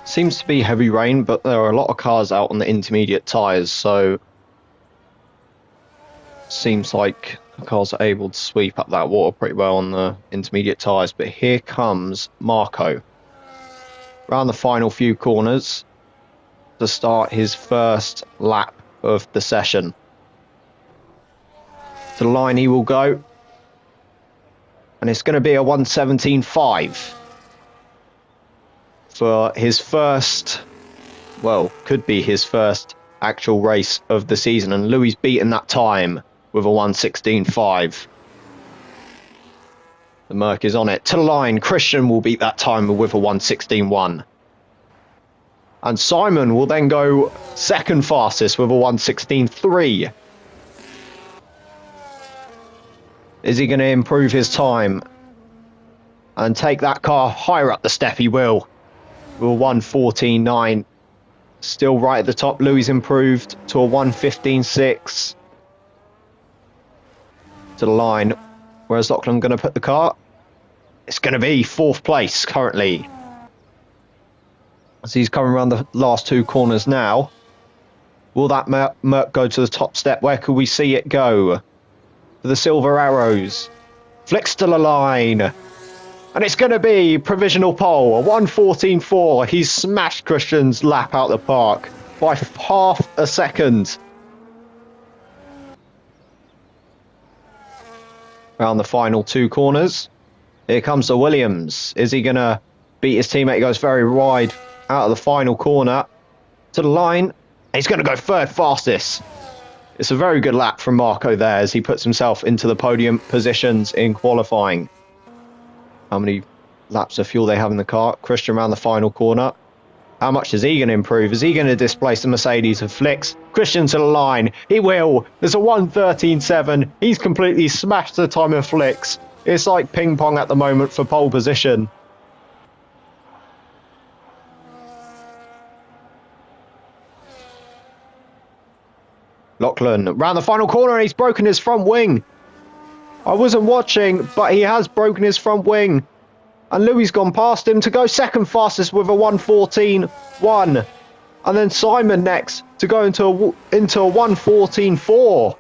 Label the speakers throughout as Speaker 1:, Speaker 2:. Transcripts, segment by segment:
Speaker 1: Seems to be heavy rain, but there are a lot of cars out on the intermediate tyres, so seems like the cars are able to sweep up that water pretty well on the intermediate tyres. But here comes Marco around the final few corners to start his first lap of the session. To the line he will go, and it's going to be a 1:17.5 for his first, well, could be his first actual race of the season, and Louis beaten that time with a 1:16.5. The Merc is on it. To the line, Christian will beat that time with a 1:16.1. And Simon will then go second fastest with a 1:16.3. Is he going to improve his time and take that car higher up the step? He will. With a 1:14.9. Still right at the top. Louis improved to a 1:15.6. To the line. Where's Lachlan going to put the car? It's going to be fourth place currently. As he's coming around the last two corners now. Will that Merc go to the top step? Where could we see it go? For the silver arrows. Flicks to the line. And it's going to be provisional pole. A 1:14.4. He's smashed Christian's lap out the park by half a second. Around the final two corners. Here comes the Williams. Is he going to beat his teammate? He goes very wide out of the final corner. To the line. He's going to go third fastest. It's a very good lap from Marco there as he puts himself into the podium positions in qualifying. How many laps of fuel they have in the car? Christian around the final corner. How much is he going to improve? Is he going to displace the Mercedes of Flicks? Christian to the line. He will. There's a 1:13.7. He's completely smashed the time of Flicks. It's like ping pong at the moment for pole position. Lachlan round the final corner and he's broken his front wing. I wasn't watching, but he has broken his front wing. And Louis gone past him to go second fastest with a 1:14.1. And then Simon next to go into a 1:14.4.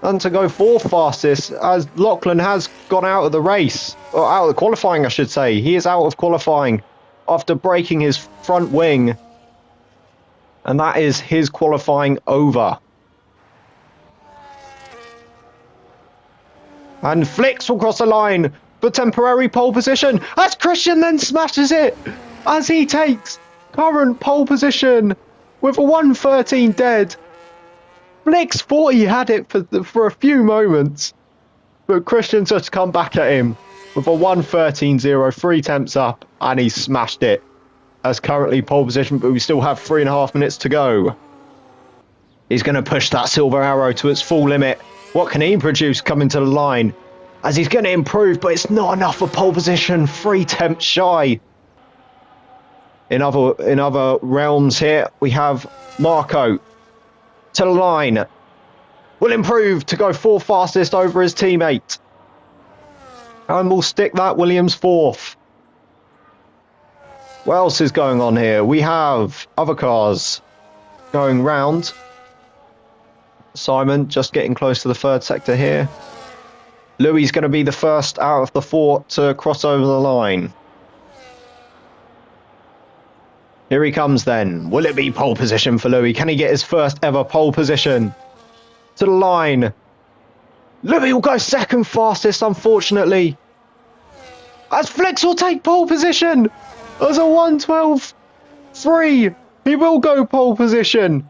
Speaker 1: And to go fourth fastest as Lachlan has gone out of the race. Or out of the qualifying, I should say. He is out of qualifying after breaking his front wing. And that is his qualifying over. And Flicks will cross the line for temporary pole position. As Christian then smashes it. As he takes current pole position with a 1:13 dead. Flicks thought he had it for a few moments. But Christian just come back at him with a 1:13.0, 3 temps up. And he smashed it. As currently pole position, but we still have 3.5 minutes to go. He's going to push that silver arrow to its full limit. What can he produce coming to the line? As he's going to improve, but it's not enough for pole position. 3 temps shy. In other realms here, we have Marco to the line. Will improve to go fourth fastest over his teammate. And we'll stick that Williams fourth. What else is going on here? We have other cars going round. Simon just getting close to the third sector here. Louis is going to be the first out of the 4 to cross over the line. Here he comes then. Will it be pole position for Louis? Can he get his first ever pole position? To the line. Louis will go second fastest, unfortunately. As Flicks will take pole position. As a 1:12.3. He will go pole position.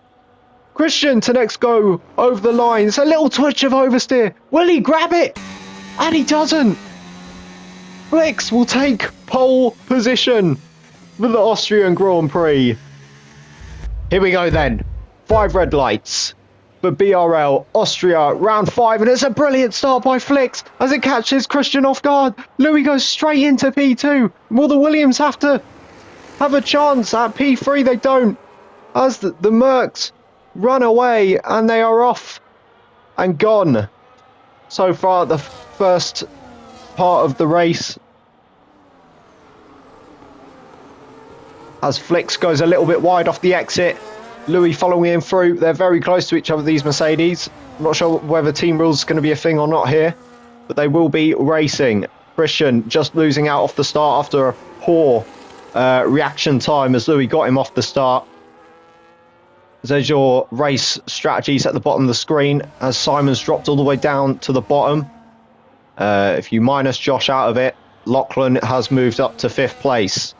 Speaker 1: Christian to next go over the line. It's a little twitch of oversteer. Will he grab it? And he doesn't. Flicks will take pole position for the Austrian Grand Prix. Here we go then. 5 red lights for BRL Austria round 5. And it's a brilliant start by Flicks as it catches Christian off guard. Louis goes straight into P2. Will the Williams have to have a chance at P3? They don't. As the MERCS run away and they are off and gone so far at the first part of the race. as Flicks goes a little bit wide off the exit. Louis following him through. They're very close to each other, these Mercedes. I'm not sure whether team rules is going to be a thing or not here, but they will be racing. Christian just losing out off the start after a poor reaction time as Louis got him off the start. There's your race strategies at the bottom of the screen as Simon's dropped all the way down to the bottom. If you minus Josh out of it, Lachlan has moved up to 5th place.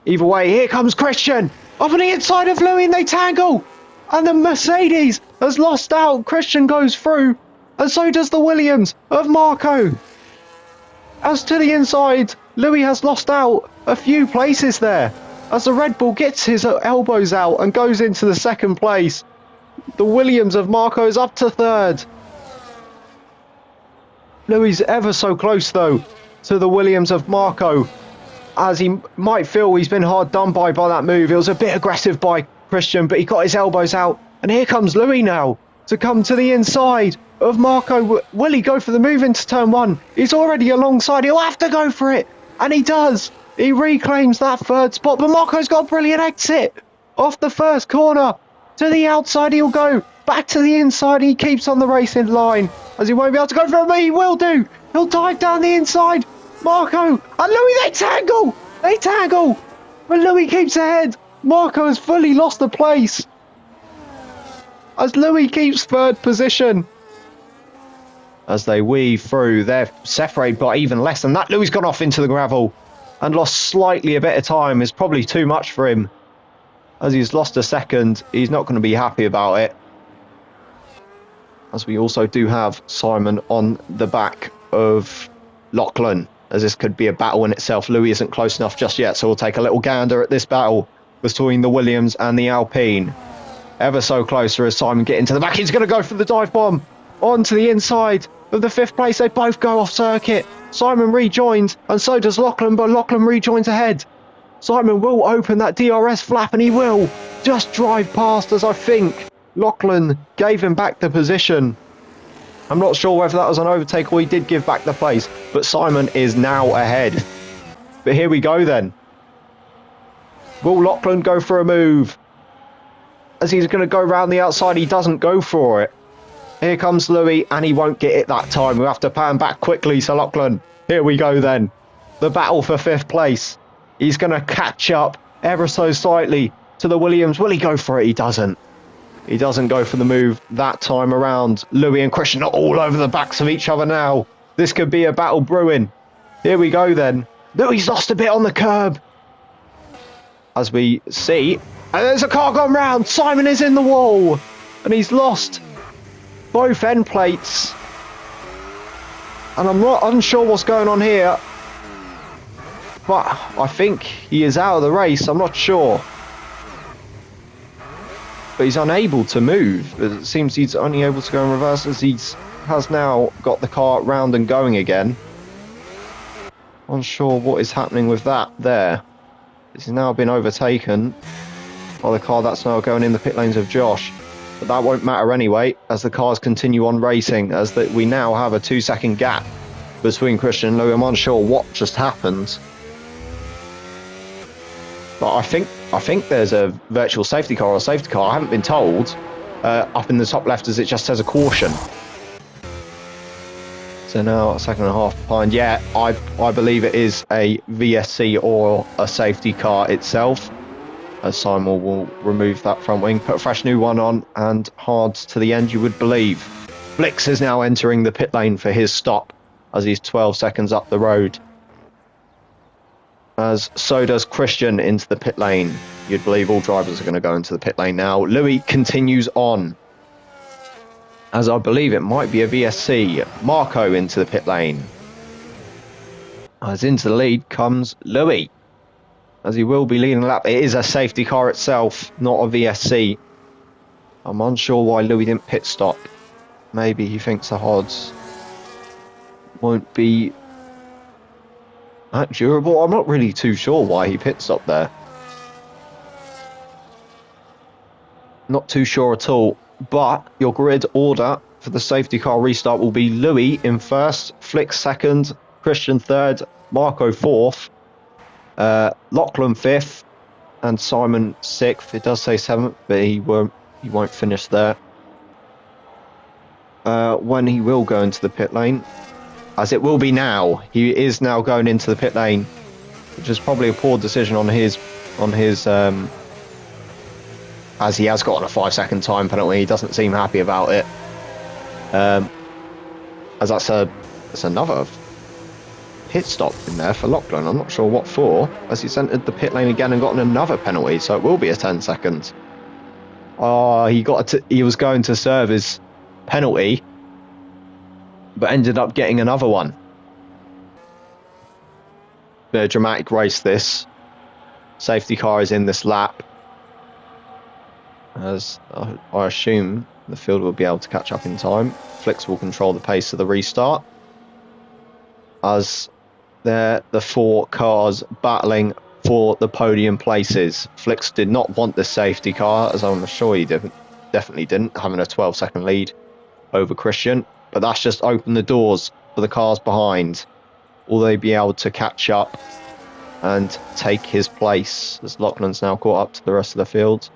Speaker 1: Either way, here comes Christian up on the inside of Louis and they tangle. And the Mercedes has lost out. Christian goes through and so does the Williams of Marco. As to the inside, Louis has lost out a few places there as the Red Bull gets his elbows out and goes into the 2nd place. The Williams of Marco is up to 3rd. Louis ever so close though to the Williams of Marco, as he might feel he's been hard done by that move. It was a bit aggressive by Christian, but he got his elbows out. And here comes Louis now to come to the inside of Marco. Will he go for the move into turn 1? He's already alongside. He'll have to go for it. And he does. He reclaims that 3rd spot. But Marco's got a brilliant exit off the 1st corner. To the outside he'll go. Back to the inside. He keeps on the racing line as he won't be able to go for it. But he will do. He'll dive down the inside. Marco and Louis, they tangle. They tangle. But Louis keeps ahead. Marco has fully lost the place as Louis keeps 3rd position. As they weave through, they're separated by even less than that. Louis gone off into the gravel and lost slightly a bit of time. It's probably too much for him as he's lost a 2nd. He's not going to be happy about it. As we also do have Simon on the back of Lachlan, as this could be a battle in itself. Louis isn't close enough just yet, so we'll take a little gander at this battle between the Williams and the Alpine. Ever so closer as Simon getting to the back. He's going to go for the dive bomb onto the inside of the 5th place. They both go off circuit. Simon rejoins, and so does Lachlan, but Lachlan rejoins ahead. Simon will open that DRS flap, and he will just drive past, as I think Lachlan gave him back the position. I'm not sure whether that was an overtake or he did give back the place, but Simon is now ahead. But here we go then. Will Lachlan go for a move? As he's going to go round the outside, he doesn't go for it. Here comes Louis, and he won't get it that time. We'll have to pan back quickly to Lachlan. Here we go then. The battle for 5th place. He's going to catch up ever so slightly to the Williams. Will he go for it? He doesn't. He doesn't go for the move that time around. Louis and Christian are all over the backs of each other now. This could be a battle brewing. Here we go then. Louis lost a bit on the curb. As we see, and there's a car gone round. Simon is in the wall, and he's lost both end plates. And I'm not unsure what's going on here, but I think he is out of the race. I'm not sure. But he's unable to move. It seems he's only able to go in reverse as he has now got the car round and going again. Unsure what is happening with that there. This has now been overtaken by the car that's now going in the pit lanes of Josh. But that won't matter anyway, as the cars continue on racing, as we now have a 2-second gap between Christian and Louis. I'm unsure what just happened. But I think there's a virtual safety car or a safety car. I haven't been told. Up in the top left as it just says a caution. So now a 1.5 seconds behind. Yeah, I believe it is a VSC or a safety car itself. As Simon will remove that front wing, put a fresh new one on, and hard to the end, you would believe. Blix is now entering the pit lane for his stop as he's 12 seconds up the road. As so does Christian into the pit lane. You'd believe all drivers are going to go into the pit lane now. Louis continues on, as I believe it might be a VSC. Marco into the pit lane. As into the lead comes Louis, as he will be leading a lap. It is a safety car itself, not a VSC. I'm unsure why Louis didn't pit stop. Maybe he thinks the odds won't be that durable. I'm not really too sure why he pit stopped there. Not too sure at all. But your grid order for the safety car restart will be Louis in first, Flick second, Christian third, Marco fourth, Lachlan 5th and Simon 6th. It does say 7th, but he won't finish there. When he will go into the pit lane, as it will be now. He is now going into the pit lane, which is probably a poor decision on his as he has gotten a 5-second time penalty. He doesn't seem happy about it. As that's another pit stop in there for Lachlan. I'm not sure what for, as he's entered the pit lane again and gotten another penalty, so it will be a 10 seconds. Oh, he was going to serve his penalty, but ended up getting another one. Bit of dramatic race this. Safety car is in this lap, as I assume the field will be able to catch up in time. Flicks will control the pace of the restart, as they're the 4 cars battling for the podium places. Flicks did not want the safety car, as I'm sure he definitely didn't, having a 12-second lead over Christian, but that's just opened the doors for the cars behind. Will they be able to catch up and take his place, as Lachlan's now caught up to the rest of the field?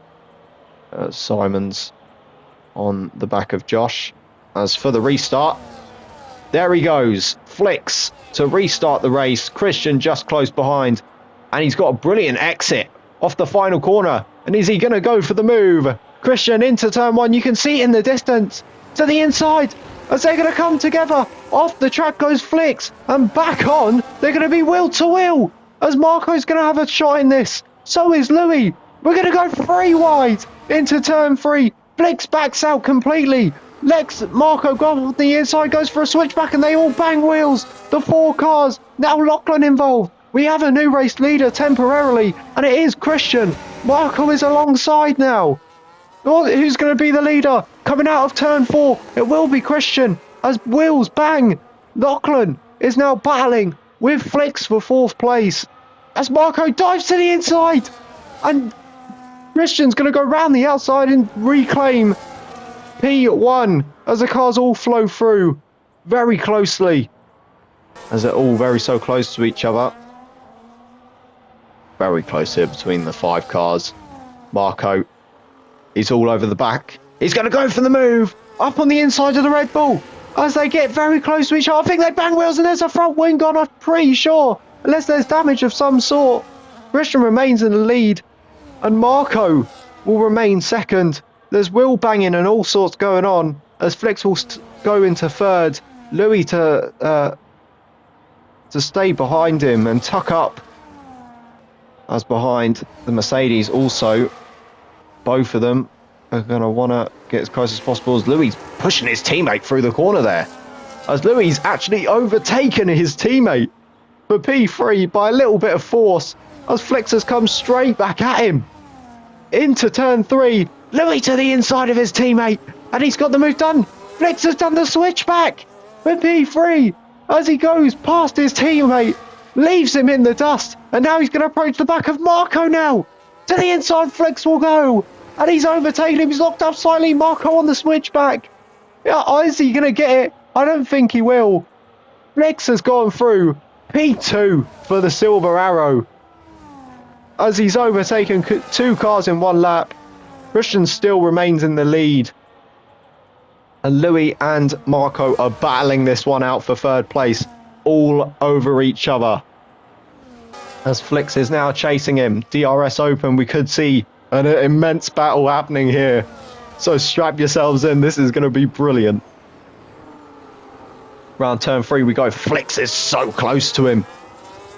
Speaker 1: Simon's on the back of Josh. As for the restart, there he goes, Flicks to restart the race. Christian just close behind, and he's got a brilliant exit off the final corner. And is he going to go for the move? Christian into turn 1, you can see it in the distance, to the inside, as they're going to come together. Off the track goes Flicks, and back on, they're going to be wheel to wheel, as Marco's going to have a shot in this. So is Louis. We're going to go 3 wide into turn 3. Flicks backs out completely. Marco goes on the inside, goes for a switchback, and they all bang wheels. The 4 cars, now Lachlan involved. We have a new race leader temporarily, and it is Christian. Marco is alongside now. Who's going to be the leader? Coming out of turn 4, it will be Christian, as wheels bang. Lachlan is now battling with Flicks for 4th place, as Marco dives to the inside, and Christian's going to go round the outside and reclaim P1, as the cars all flow through very closely, as they're all so close to each other. Very close here between the 5 cars. Marco, he's all over the back. He's going to go for the move up on the inside of the Red Bull, as they get very close to each other. I think they bang wheels, and there's a front wing gone, I'm pretty sure, unless there's damage of some sort. Christian remains in the lead, and Marco will remain second. There's wheel banging and all sorts going on, as Flicks will go into 3rd. Louis to stay behind him and tuck up, as behind the Mercedes also. Both of them are going to want to get as close as possible, as Louis pushing his teammate through the corner there, as Louis actually overtaken his teammate for P3 by a little bit of force, as Flicks has come straight back at him into turn 3. Louis to the inside of his teammate, and he's got the move done. Flicks has done the switchback with P3 as he goes past his teammate, leaves him in the dust, and now he's going to approach the back of Marco now. To the inside, Flicks will go, and he's overtaken him. He's locked up slightly. Marco on the switchback. Yeah, is he going to get it? I don't think he will. Flicks has gone through P2 for the Silver Arrow, as he's overtaken 2 cars in 1 lap. Christian still remains in the lead, and Louis and Marco are battling this one out for 3rd place, all over each other, as Flicks is now chasing him. DRS open, we could see an immense battle happening here, so strap yourselves in, this is going to be brilliant. Round turn 3 we go. Flicks is so close to him.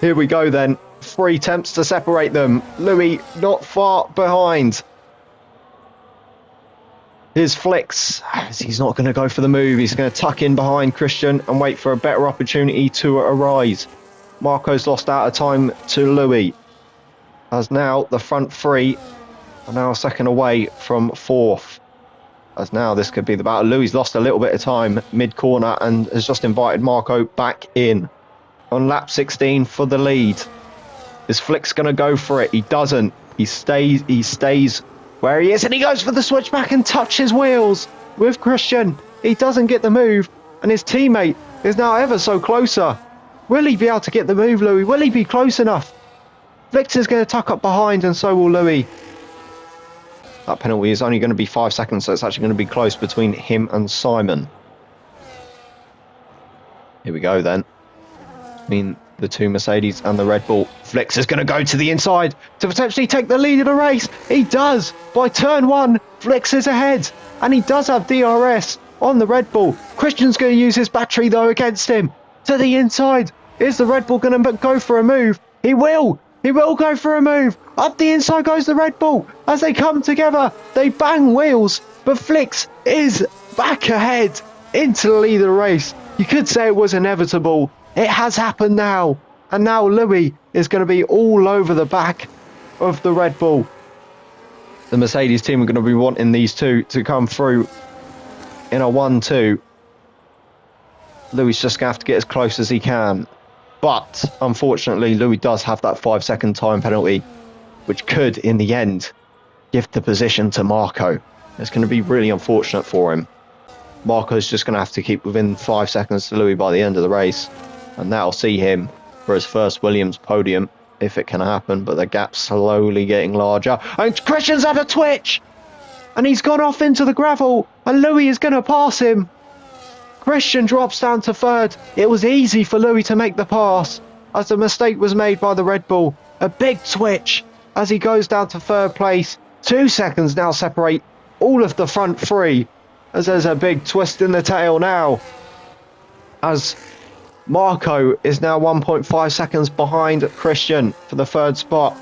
Speaker 1: Here we go then, 3 attempts to separate them. Louis not far behind. Here's Flicks. He's not going to go for the move. He's going to tuck in behind Christian and wait for a better opportunity to arise. Marco's lost out of time to Louis, as now the front 3 are now a second away from 4th. As now this could be the battle. Louis lost a little bit of time mid-corner and has just invited Marco back in on lap 16 for the lead. Is Flicks going to go for it? He doesn't. He stays where he is, and he goes for the switchback and touches wheels with Christian. He doesn't get the move, and his teammate is now ever so closer. Will he be able to get the move, Louis? Will he be close enough? Flicks is going to tuck up behind, and so will Louis. That penalty is only going to be 5 seconds, so it's actually going to be close between him and Simon. Here we go then. Between the two Mercedes and the Red Bull. Flicks is going to go to the inside to potentially take the lead of the race. He does. By turn 1, Flicks is ahead. And he does have DRS on the Red Bull. Christian's going to use his battery though against him. To the inside. Is the Red Bull going to go for a move? He will. He will go for a move. Up the inside goes the Red Bull. As they come together, they bang wheels. But Flicks is back ahead into the lead of the race. You could say it was inevitable. It has happened now. And now Louis is going to be all over the back of the Red Bull. The Mercedes team are going to be wanting these two to come through in a 1-2. Louis is just going to have to get as close as he can. But, unfortunately, Louis does have that 5-second time penalty, which could, in the end, give the position to Marco. It's going to be really unfortunate for him. Marco's just going to have to keep within 5 seconds to Louis by the end of the race. And that'll see him for his first Williams podium, if it can happen. But the gap's slowly getting larger. And Christian's had a twitch! And he's gone off into the gravel. And Louis is going to pass him. Christian drops down to third. It was easy for Louis to make the pass, as the mistake was made by the Red Bull. A big twitch as he goes down to third place. 2 seconds now separate all of the front three, as there's a big twist in the tail now, as Marco is now 1.5 seconds behind Christian for the third spot.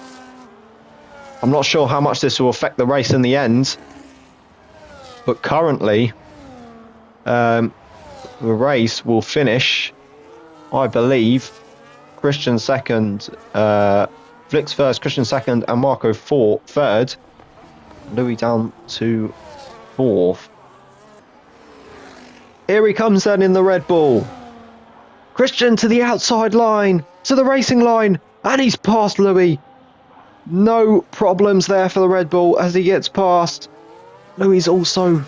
Speaker 1: I'm not sure how much this will affect the race in the end, but currently the race will finish, I believe, Christian second, Flicks first, Christian second, and Marco third. Louis down to fourth. Here he comes then in the Red Bull. Christian to the outside line, to the racing line, and he's passed Louis. No problems there for the Red Bull as he gets past. Louis also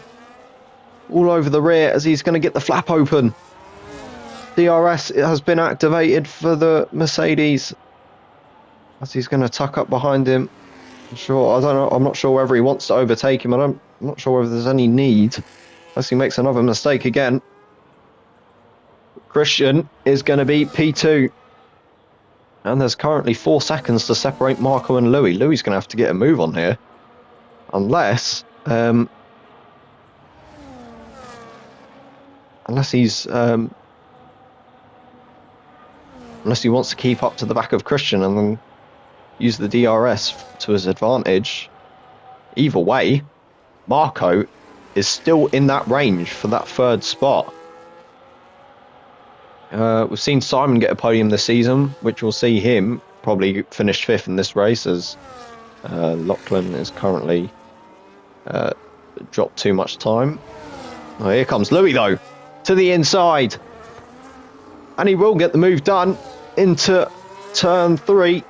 Speaker 1: all over the rear as he's going to get the flap open. DRS has been activated for the Mercedes as he's going to tuck up behind him. I'm not sure whether he wants to overtake him. I'm not sure whether there's any need, unless he makes another mistake again. Christian is going to be P2. And there's currently 4 seconds to separate Marco and Louis. Louis is going to have to get a move on here. Unless he wants to keep up to the back of Christian and then use the DRS to his advantage. Either way, Marco is still in that range for that third spot. We've seen Simon get a podium this season, which will see him probably finish 5th in this race, as Lachlan is currently dropped too much time. Oh, here comes Louis though, to the inside. And he will get the move done into turn 3.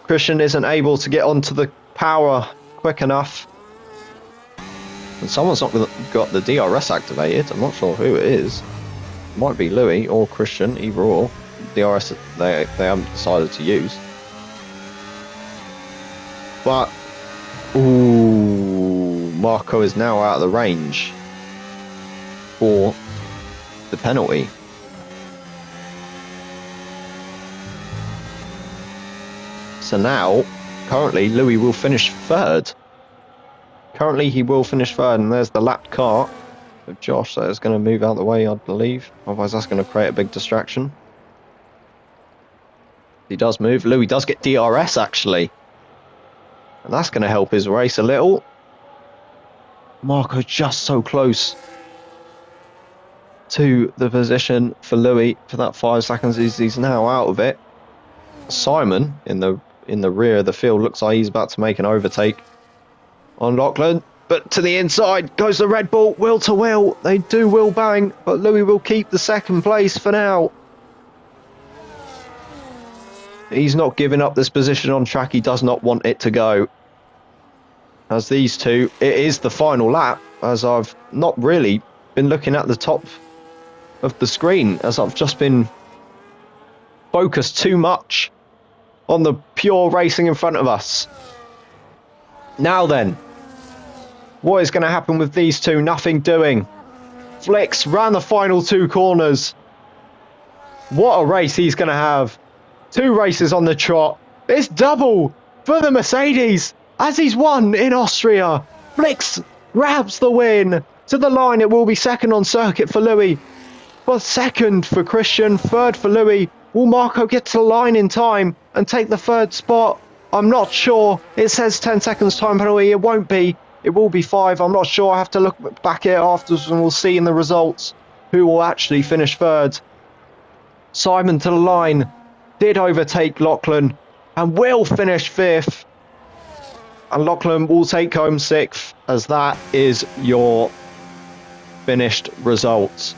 Speaker 1: Christian isn't able to get onto the power quick enough. And someone's not got the DRS activated. I'm not sure who it is. It might be Louis or Christian, either or. DRS they haven't decided to use. But, ooh, Marco is now out of the range for the penalty. So now, currently, Louis will finish 3rd. Currently, he will finish 3rd, and there's the lapped car of Josh that is going to move out of the way, I believe. Otherwise, that's going to create a big distraction. He does move. Louis does get DRS, actually. And that's going to help his race a little. Marco just so close to the position for Louis for that 5 seconds. He's now out of it. Simon in the rear of the field looks like he's about to make an overtake on Lachlan, but to the inside goes the Red Bull, wheel to wheel. They do wheel bang, but Louis will keep the 2nd place for now. He's not giving up this position on track. He does not want it to go. As these two, it is the final lap, as I've not really been looking at the top of the screen, as I've just been focused too much on the pure racing in front of us. Now then, what is going to happen with these two? Nothing doing. Flicks ran the final 2 corners. What a race he's going to have. 2 races on the trot. It's double for the Mercedes as he's won in Austria. Flicks grabs the win. To the line, it will be second on circuit for Louis. But second for Christian, third for Louis. Will Marco get to the line in time and take the 3rd spot? I'm not sure. It says 10 seconds time penalty. It won't be. It will be 5. I'm not sure. I have to look back at it afterwards and we'll see in the results who will actually finish 3rd. Simon to the line. Did overtake Lachlan and will finish 5th. And Lachlan will take home 6th, as that is your finished results.